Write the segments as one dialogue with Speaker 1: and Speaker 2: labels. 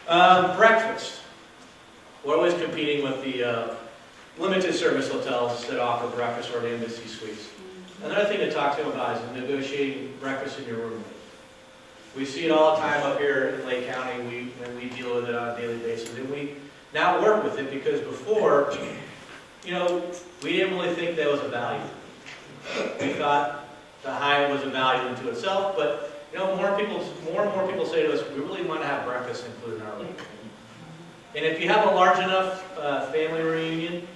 Speaker 1: Breakfast. We're always competing with the limited service hotels that offer breakfast or the embassy suites. Another thing to talk to them about is negotiating breakfast in your room rate. We see it all the time up here in Lake County when we deal with it on a daily basis. And we now work with it because before, we didn't really think that was a value. We thought the Hyatt was a value unto itself, but more and more people say to us, we really want to have breakfast included in our rate. And if you have a large enough family reunion,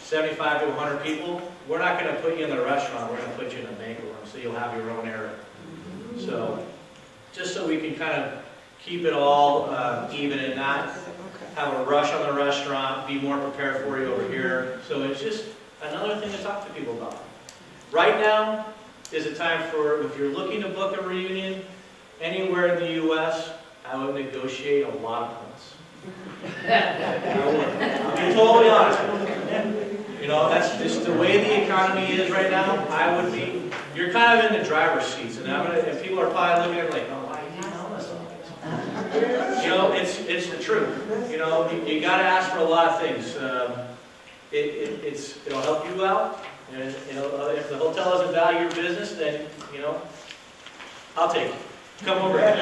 Speaker 1: 75 to 100 people, we're not going to put you in the restaurant, we're going to put you in a banquet room, so you'll have your own area. So, just so we can kind of keep it all even and not have a rush on the restaurant, be more prepared for you over here. So it's just another thing to talk to people about. Right now is a time for, if you're looking to book a reunion anywhere in the U.S., I would negotiate a lot of points. I'll be totally honest with you. That's just the way the economy is right now. You're kind of in the driver's seats, and people are probably looking at it like, oh, why are you telling us all this? It's the truth. You got to ask for a lot of things. It'll help you out. And, if the hotel doesn't value your business, then, I'll take it. Come over here.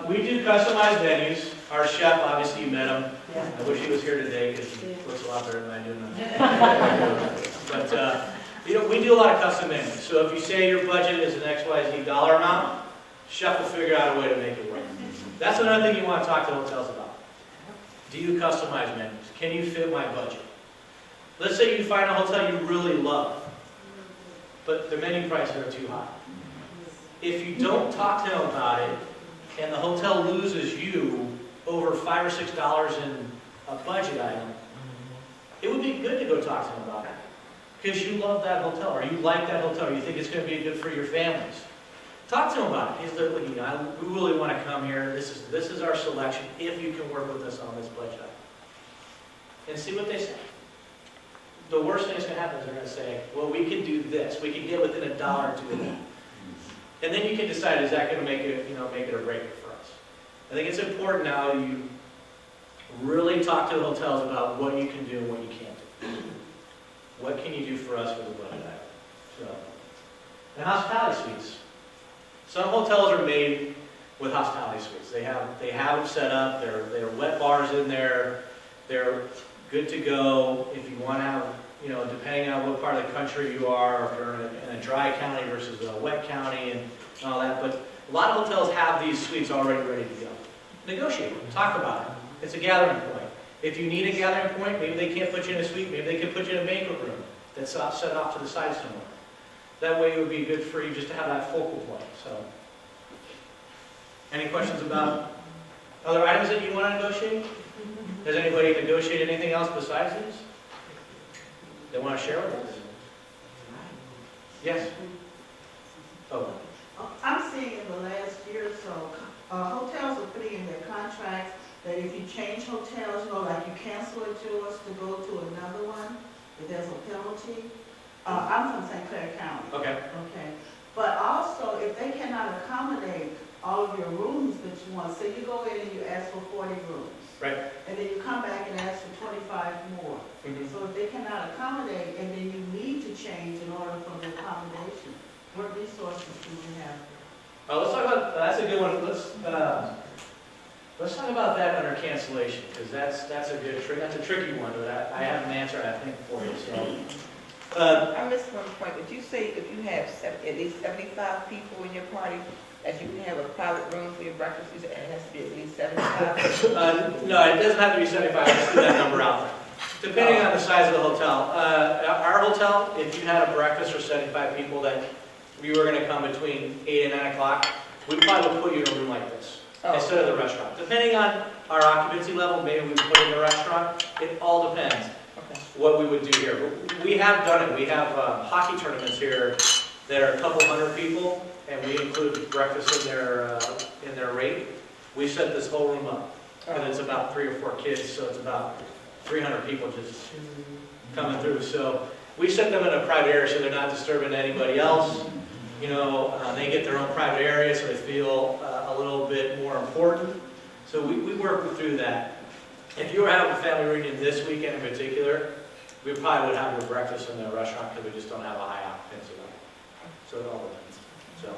Speaker 1: We do customized menus. Our chef, obviously you met him. I wish he was here today because he looks a lot better than I do now. But, we do a lot of custom menus. So if you say your budget is an XYZ dollar amount, chef will figure out a way to make it work. That's another thing you want to talk to hotels about. Do you customize menus? Can you fit my budget? Let's say you find a hotel you really love, but the menu prices are too high. If you don't talk to them about it, and the hotel loses you over $5 or $6 in a budget item, it would be good to go talk to them about it. Because you love that hotel, or you like that hotel, or you think it's going to be good for your families. Talk to them about it. We really want to come here. This is our selection, if you can work with us on this budget item. And see what they say. The worst thing that's going to happen is they're going to say, well, we can do this. We can get within $1 or $2 of that. And then you can decide, is that going to make it or break it for us? I think it's important now you really talk to the hotels about what you can do and what you can't do. What can you do for us with the budget item? And hospitality suites. Some hotels are made with hospitality suites. They have them set up. There are wet bars in there. They're good to go. If you want to have, depending on what part of the country you are, if you're in a dry county versus a wet county and all that. But a lot of hotels have these suites already ready to go. Negotiate them. Talk about it. It's a gathering point. If you need a gathering point, maybe they can't put you in a suite. Maybe they can put you in a banquet room that's set off to the side somewhere. That way it would be good for you just to have that focal point. So, any questions about other items that you want to negotiate? Has anybody negotiated anything else besides these? They want to share with us? Yes? Oh.
Speaker 2: I'm seeing in the last year or so, hotels are putting in their contracts that if you change hotels, like you cancel it to us to go to another one, that there's a penalty. I'm from St. Clair County.
Speaker 1: Okay.
Speaker 2: Okay. But also, if they cannot accommodate all of your rooms that you want, say you go in and you ask for 40 rooms.
Speaker 1: Right.
Speaker 2: And then you come back and ask for 25 more.
Speaker 1: Mm-hmm.
Speaker 2: So if they cannot accommodate, and then you need to change in order for the accommodation, what resources do we have?
Speaker 1: Let's talk about, that's a good one. Let's talk about that under cancellation, because that's a good trick. That's a tricky one, but I have an answer, I think, for you. So,
Speaker 3: I missed one point. Did you say if you have at least 75 people in your party, that you can have a private room for your breakfast? You said it has to be at least 75?
Speaker 1: no, it doesn't have to be 75. Just threw that number out there. Depending on the size of the hotel. Our hotel, if you had a breakfast for 75 people that we were going to come between 8 and 9 o'clock, we probably would put you in a room like this instead of the restaurant. Depending on our occupancy level, maybe we would put in the restaurant. It all depends what we would do here. But we have done it. We have hockey tournaments here that are a couple hundred people, and we include breakfast in their rate. We set this whole room up, and it's about 3 or 4 kids, so it's about 300 people just coming through. So we set them in a private area so they're not disturbing anybody else. They get their own private area, so they feel a little bit more important. So we work through that. If you were having a family reunion this weekend in particular, we probably would have your breakfast in the restaurant because we just don't have a high occupancy level. So it all depends. So,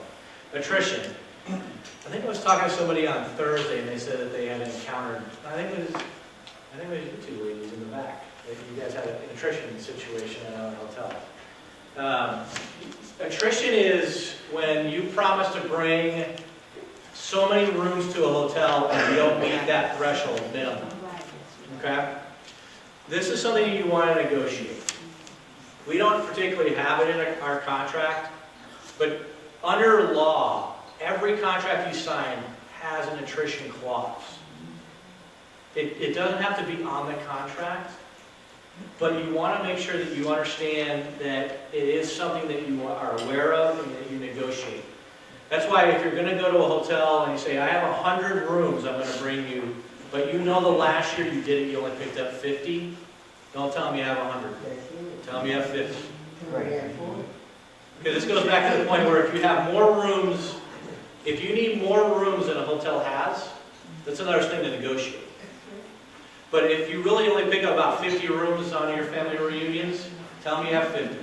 Speaker 1: attrition. I think I was talking to somebody on Thursday and they said that they had encountered, I think it was you two ladies in the back, that you guys had an attrition situation at a hotel. Attrition is when you promise to bring so many rooms to a hotel and you don't meet that threshold minimum. Okay? This is something you want to negotiate. We don't particularly have it in our contract, but under law, every contract you sign has an attrition clause. It doesn't have to be on the contract, but you want to make sure that you understand that it is something that you are aware of and that you negotiate. That's why if you're going to go to a hotel and you say, I have 100 rooms I'm going to bring you, but you know the last year you did it, you only picked up 50, don't tell them you have 100. Tell them you have 50. Because this goes back to the point where if you have more rooms, if you need more rooms than a hotel has, that's another thing to negotiate. But if you really only pick up about 50 rooms on your family reunions, tell them you have 50.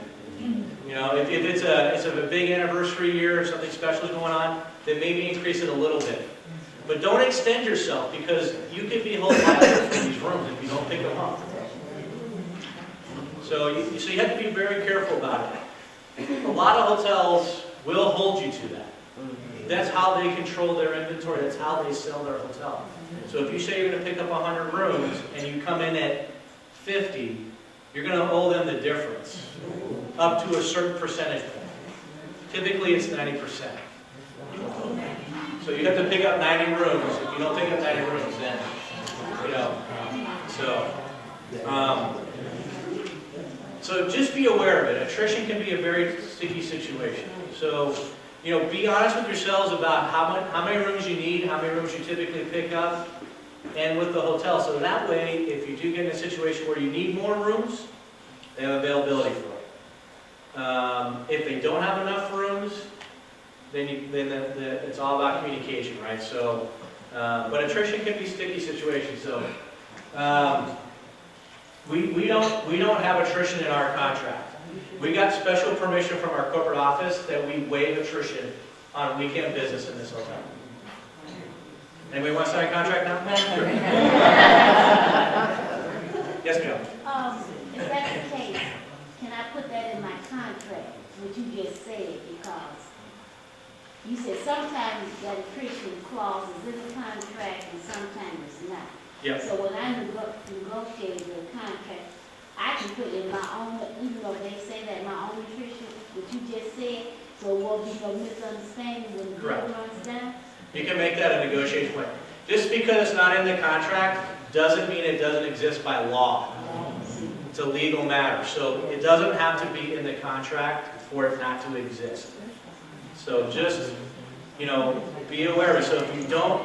Speaker 1: If it's a big anniversary year or something special is going on, then maybe increase it a little bit. But don't extend yourself because you could be held liable for these rooms if you don't pick them up. So you have to be very careful about it. A lot of hotels will hold you to that. That's how they control their inventory. That's how they sell their hotel. So if you say you're going to pick up 100 rooms and you come in at 50, you're going to owe them the difference up to a certain percentage point. Typically it's 90%. So you have to pick up 90 rooms. If you don't pick up 90 rooms, then, So just be aware of it. Attrition can be a very sticky situation. So, be honest with yourselves about how many rooms you need, how many rooms you typically pick up, and with the hotel. So that way, if you do get in a situation where you need more rooms, they have availability for it. If they don't have enough rooms, then it's all about communication, right? So, but attrition can be a sticky situation. So, we don't have attrition in our contract. We got special permission from our corporate office that we waive attrition on weekend business in this hotel. Anybody want to sign a contract now? Yes, ma'am.
Speaker 4: If that's the case, can I put that in my contract, what you just said, because you said sometimes that attrition clause is in the contract and sometimes it's not.
Speaker 1: Yep.
Speaker 4: So when I negotiate the contract, I can put in my own, even though they say that my own attrition, what you just said, so it won't be no misunderstanding when the bill runs down.
Speaker 1: You can make that a negotiation point. Just because it's not in the contract doesn't mean it doesn't exist by law. It's a legal matter. So it doesn't have to be in the contract for it not to exist. So just, be aware of it. So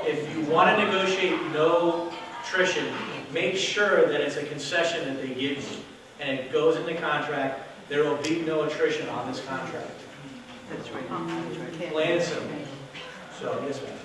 Speaker 1: if you want to negotiate no attrition, make sure that it's a concession that they give you. And it goes in the contract. There will be no attrition on this contract.
Speaker 3: That's right.
Speaker 1: Plain and simple. So, yes, ma'am.